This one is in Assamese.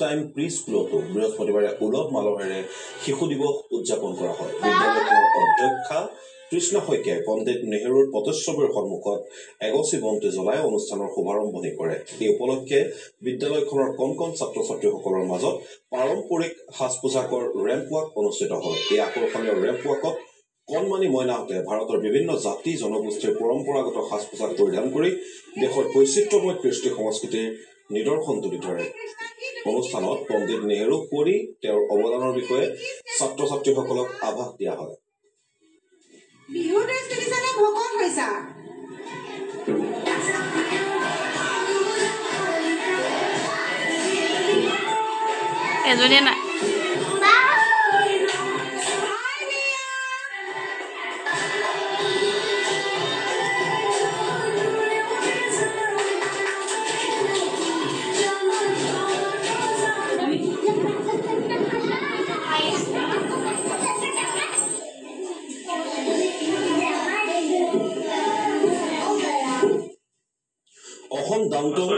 টাইম প্ৰি স্কুলতো বৃহস্পতিবাৰে উলহ মালহেৰে শিশু দিৱস উদযাপন কৰা হয়। বিদ্যালয়খনৰ অধ্যক্ষা কৃষ্ণ শইকীয়াই পণ্ডিত নেহৰুৰ প্ৰতিচ্ছবিৰ সন্মুখত এগছি বন্তি জ্বলাই অনুষ্ঠানৰ শুভাৰম্ভণি কৰে। এই উপলক্ষে বিদ্যালয়খনৰ কণ কণ ছাত্ৰ ছাত্ৰীসকলৰ মাজত পাৰম্পৰিক সাজ পোছাকৰ ৰেম্প ৱাক অনুষ্ঠিত হয়। এই আকৰ্ষণীয় ৰেম্প ৱাকত কণমানি মইনাহঁতে ভাৰতৰ বিভিন্ন জাতি জনগোষ্ঠীৰ পৰম্পৰাগত সাজ পোছাক পৰিধান কৰি দেশৰ বৈচিত্ৰ্যময় কৃষ্টি সংস্কৃতিৰ নিদৰ্শন তুলি ধৰে। অনুষ্ঠানত পণ্ডিত নেহৰুক সুঁৱৰি তেওঁৰ অৱদানৰ বিষয়ে ছাত্ৰ ছাত্ৰীসকলক আভাস দিয়া হয়। এজনীয়ে নাই অসম ডাউনটাউন